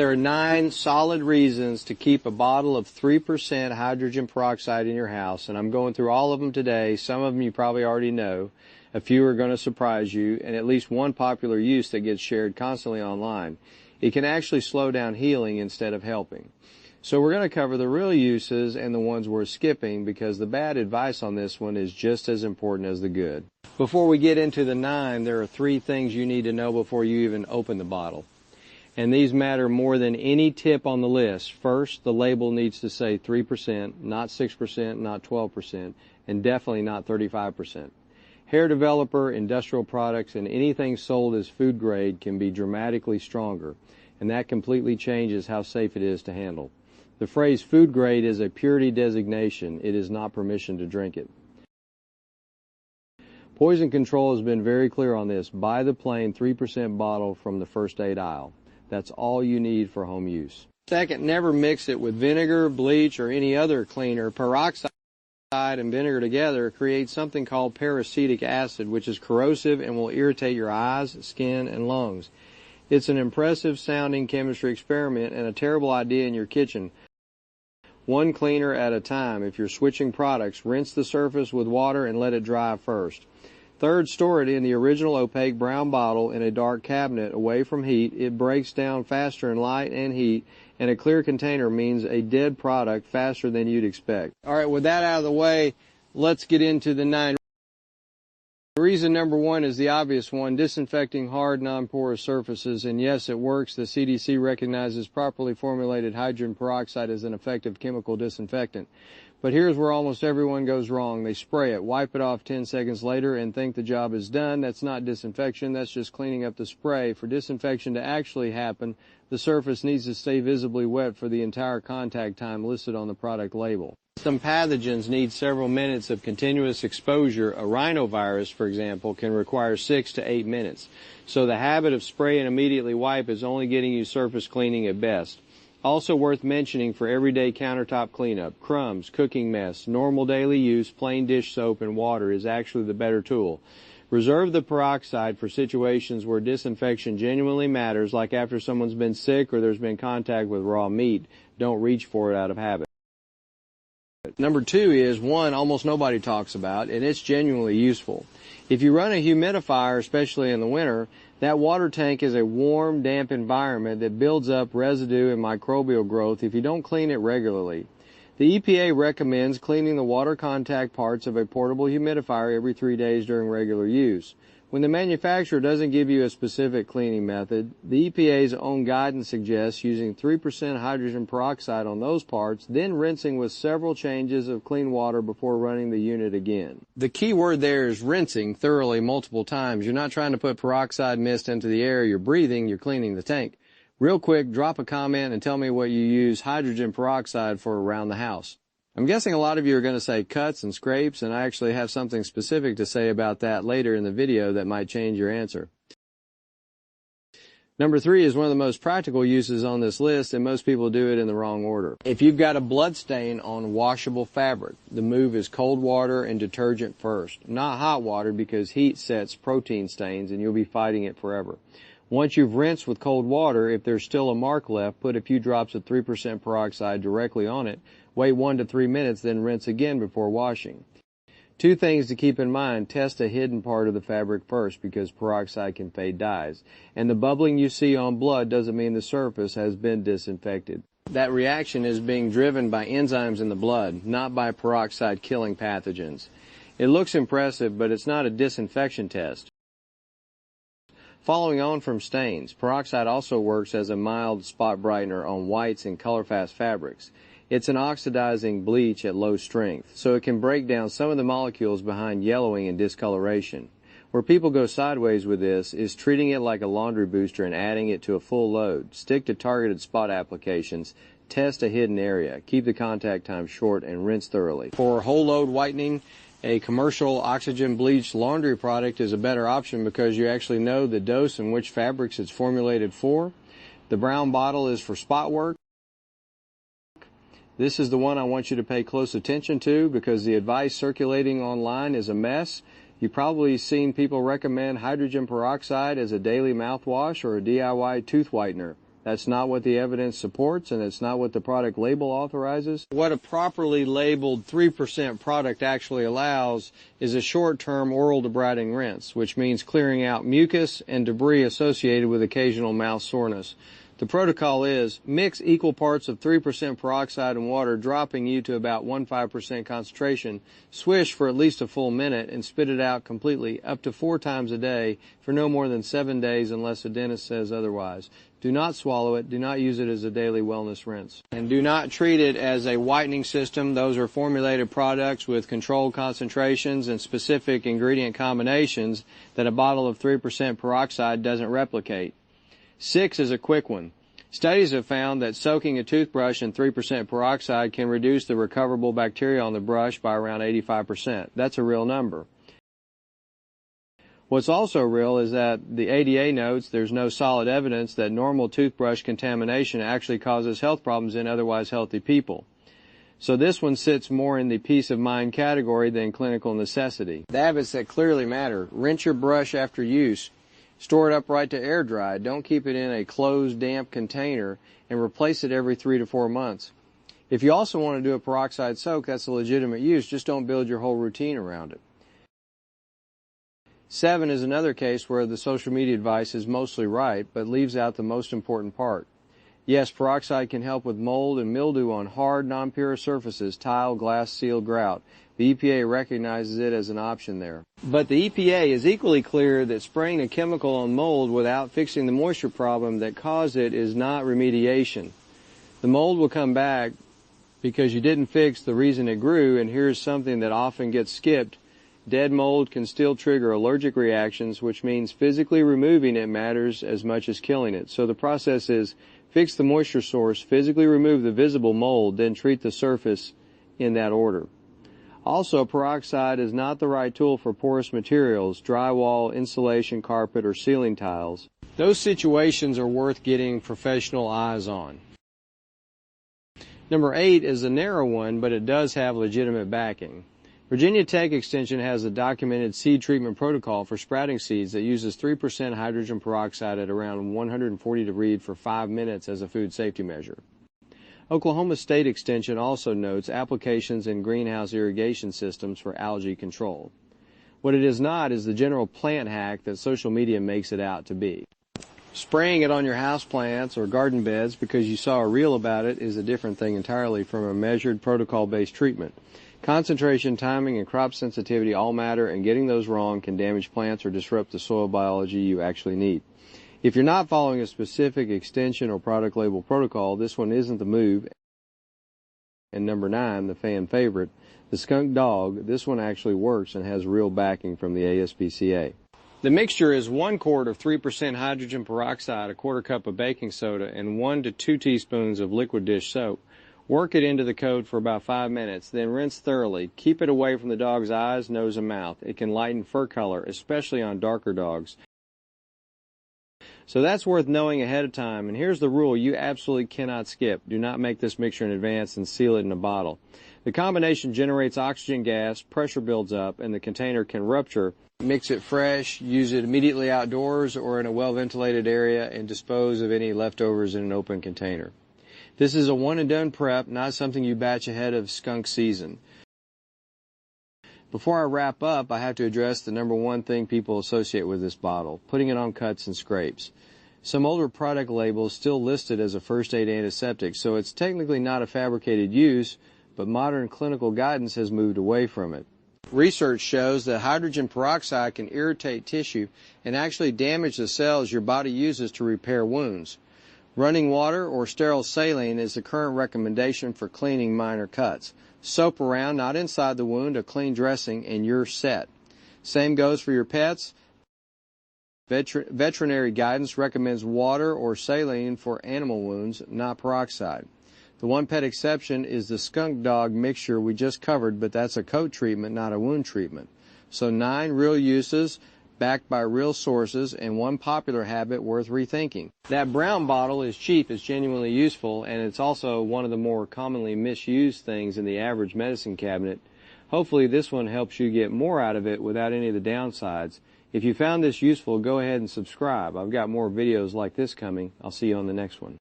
there are 9 solid reasons to keep a bottle of 3% hydrogen peroxide in your house, and I'm going through all of them today. Some of them you probably already know. A few are going to surprise you, and at least one popular use that gets shared constantly online. It can actually slow down healing instead of helping. So we're going to cover the real uses and the ones we're skipping, because the bad advice on this one is just as important as the good. Before we get into the 9, there are 3 things you need to know before you even open the bottle. And these matter more than any tip on the list. First, the label needs to say 3%, not 6%, not 12%, and definitely not 35%. Hair developer, industrial products, and anything sold as food grade can be dramatically stronger, and that completely changes how safe it is to handle. The phrase food grade is a purity designation. It is not permission to drink it. Poison Control has been very clear on this. Buy the plain 3% bottle from the first aid aisle. That's all you need for home use. Second, never mix it with vinegar, bleach, or any other cleaner. Peroxide and vinegar together create something called peracetic acid, which is corrosive and will irritate your eyes, skin, and lungs. It's an impressive sounding chemistry experiment and a terrible idea in your kitchen. One cleaner at a time. If you're switching products, rinse the surface with water and let it dry first. Third, store it in the original opaque brown bottle in a dark cabinet away from heat. It breaks down faster in light and heat, and a clear container means a dead product faster than you'd expect. All right, with that out of the way, let's get into the 9. Reason number 1 is the obvious one, disinfecting hard, non-porous surfaces. And yes, it works. The CDC recognizes properly formulated hydrogen peroxide as an effective chemical disinfectant. But here's where almost everyone goes wrong. They spray it, wipe it off 10 seconds later, and think the job is done. That's not disinfection. That's just cleaning up the spray. For disinfection to actually happen, the surface needs to stay visibly wet for the entire contact time listed on the product label. Some pathogens need several minutes of continuous exposure. A rhinovirus, for example, can require 6 to 8 minutes. So the habit of spray and immediately wipe is only getting you surface cleaning at best. Also worth mentioning for everyday countertop cleanup, crumbs, cooking mess, normal daily use, plain dish soap, and water is actually the better tool. Reserve the peroxide for situations where disinfection genuinely matters, like after someone's been sick or there's been contact with raw meat. Don't reach for it out of habit. Number 2 is one almost nobody talks about, and it's genuinely useful. If you run a humidifier, especially in the winter, that water tank is a warm, damp environment that builds up residue and microbial growth if you don't clean it regularly. The EPA recommends cleaning the water contact parts of a portable humidifier every 3 days during regular use. When the manufacturer doesn't give you a specific cleaning method, the EPA's own guidance suggests using 3% hydrogen peroxide on those parts, then rinsing with several changes of clean water before running the unit again. The key word there is rinsing thoroughly multiple times. You're not trying to put peroxide mist into the air you're breathing, you're cleaning the tank. Real quick, drop a comment and tell me what you use hydrogen peroxide for around the house. I'm guessing a lot of you are going to say cuts and scrapes, and I actually have something specific to say about that later in the video that might change your answer. Number 3 is one of the most practical uses on this list, and most people do it in the wrong order. If you've got a blood stain on washable fabric, the move is cold water and detergent first, not hot water, because heat sets protein stains and you'll be fighting it forever. Once you've rinsed with cold water, if there's still a mark left, put a few drops of 3% peroxide directly on it. Wait 1 to 3 minutes, then rinse again before washing. 2 things to keep in mind. Test a hidden part of the fabric first, because peroxide can fade dyes. And the bubbling you see on blood doesn't mean the surface has been disinfected. That reaction is being driven by enzymes in the blood, not by peroxide killing pathogens. It looks impressive, but it's not a disinfection test. Following on from stains, peroxide also works as a mild spot brightener on whites and color-fast fabrics. It's an oxidizing bleach at low strength, so it can break down some of the molecules behind yellowing and discoloration. Where people go sideways with this is treating it like a laundry booster and adding it to a full load. Stick to targeted spot applications. Test a hidden area. Keep the contact time short and rinse thoroughly. For whole load whitening, a commercial oxygen bleach laundry product is a better option because you actually know the dose and which fabrics it's formulated for. The brown bottle is for spot work. This is the one I want you to pay close attention to because the advice circulating online is a mess. You've probably seen people recommend hydrogen peroxide as a daily mouthwash or a DIY tooth whitener. That's not what the evidence supports, and it's not what the product label authorizes. What a properly labeled 3% product actually allows is a short-term oral debriding rinse, which means clearing out mucus and debris associated with occasional mouth soreness. The protocol is mix equal parts of 3% peroxide and water, dropping you to about 1.5% concentration, swish for at least a full minute, and spit it out completely up to 4 times a day for no more than 7 days unless a dentist says otherwise. Do not swallow it. Do not use it as a daily wellness rinse. And do not treat it as a whitening system. Those are formulated products with controlled concentrations and specific ingredient combinations that a bottle of 3% peroxide doesn't replicate. 6 is a quick one. Studies have found that soaking a toothbrush in 3% peroxide can reduce the recoverable bacteria on the brush by around 85%. That's a real number. What's also real is that the ADA notes there's no solid evidence that normal toothbrush contamination actually causes health problems in otherwise healthy people. So this one sits more in the peace of mind category than clinical necessity. The habits that clearly matter: rinse your brush after use. Store it upright to air dry. Don't keep it in a closed, damp container, and replace it every 3 to 4 months. If you also want to do a peroxide soak, that's a legitimate use. Just don't build your whole routine around it. 7 is another case where the social media advice is mostly right, but leaves out the most important part. Yes, peroxide can help with mold and mildew on hard, non-pure surfaces, tile, glass, seal, grout. The EPA recognizes it as an option there. But the EPA is equally clear that spraying a chemical on mold without fixing the moisture problem that caused it is not remediation. The mold will come back because you didn't fix the reason it grew, and here's something that often gets skipped. Dead mold can still trigger allergic reactions, which means physically removing it matters as much as killing it. So the process is fix the moisture source, physically remove the visible mold, then treat the surface in that order. Also, peroxide is not the right tool for porous materials, drywall, insulation, carpet, or ceiling tiles. Those situations are worth getting professional eyes on. Number 8 is a narrow one, but it does have legitimate backing. Virginia Tech Extension has a documented seed treatment protocol for sprouting seeds that uses 3% hydrogen peroxide at around 140 degrees for 5 minutes as a food safety measure. Oklahoma State Extension also notes applications in greenhouse irrigation systems for algae control. What it is not is the general plant hack that social media makes it out to be. Spraying it on your houseplants or garden beds because you saw a reel about it is a different thing entirely from a measured protocol-based treatment. Concentration, timing, and crop sensitivity all matter, and getting those wrong can damage plants or disrupt the soil biology you actually need. If you're not following a specific extension or product label protocol, this one isn't the move. And number 9, the fan favorite, the skunk dog, this one actually works and has real backing from the ASPCA. The mixture is 1 quart of 3% hydrogen peroxide, a 1/4 cup of baking soda, and 1 to 2 teaspoons of liquid dish soap. Work it into the coat for about 5 minutes, then rinse thoroughly. Keep it away from the dog's eyes, nose, and mouth. It can lighten fur color, especially on darker dogs. So that's worth knowing ahead of time, and here's the rule you absolutely cannot skip. Do not make this mixture in advance and seal it in a bottle. The combination generates oxygen gas, pressure builds up, and the container can rupture. Mix it fresh, use it immediately outdoors or in a well-ventilated area, and dispose of any leftovers in an open container. This is a one-and-done prep, not something you batch ahead of skunk season. Before I wrap up, I have to address the number 1 thing people associate with this bottle, putting it on cuts and scrapes. Some older product labels still list it as a first aid antiseptic, so it's technically not a fabricated use, but modern clinical guidance has moved away from it. Research shows that hydrogen peroxide can irritate tissue and actually damage the cells your body uses to repair wounds. Running water or sterile saline is the current recommendation for cleaning minor cuts. Soap around, not inside the wound, a clean dressing, and you're set. Same goes for your pets. Veterinary guidance recommends water or saline for animal wounds, not peroxide. The one pet exception is the skunk dog mixture we just covered, but that's a coat treatment, not a wound treatment. So 9 real uses, backed by real sources, and 1 popular habit worth rethinking. That brown bottle is cheap, it's genuinely useful, and it's also one of the more commonly misused things in the average medicine cabinet. Hopefully this one helps you get more out of it without any of the downsides. If you found this useful, go ahead and subscribe. I've got more videos like this coming. I'll see you on the next one.